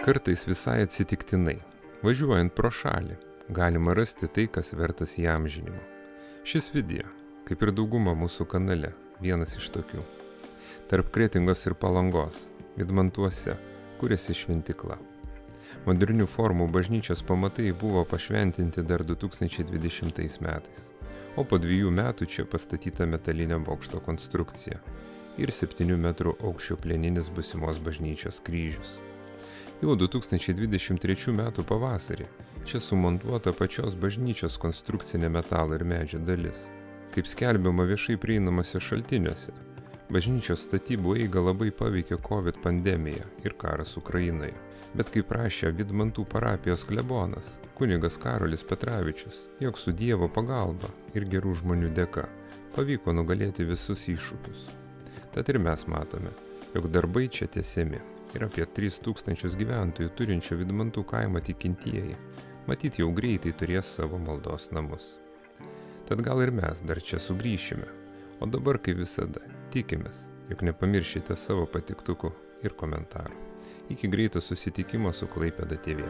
Kartais visai atsitiktinai, važiuojant pro šalį, galima rasti tai, kas vertas įamžinimo. Šis video, kaip ir dauguma mūsų kanale, vienas iš tokių. Tarp Kretingos ir Palangos, Vydmantuose, kuriasi šventykla. Modernių formų bažnyčios pamatai buvo pašventinti dar 2020 metais, o po 2 metų čia pastatyta metalinė bokšto konstrukcija ir 7 metrų aukščio plieninis būsimos bažnyčios kryžius. Jau 2023 metų pavasarį čia sumontuota pačios bažnyčios konstrukcinė metalo ir medžio dalis. Kaip skelbiama viešai prieinamose šaltiniuose, bažnyčios statybų eigą labai paveikė COVID pandemija ir karas Ukrainoje. Bet kaip rašė Vydmantų parapijos klebonas, kunigas Karolis Petravičius, jog su Dievo pagalba ir gerų žmonių dėka pavyko nugalėti visus iššūkius. Tad ir mes matome, jog darbai čia tęsiami ir apie 3000 gyventojų turinčio Vydmantų kaimo tikintieji, matyt jau greitai turės savo maldos namus. Tad gal ir mes dar čia sugrįšime, o dabar kaip visada tikimės, jog nepamiršite savo patiktukų ir komentarų. Iki greito susitikimo su Klaipėda TV.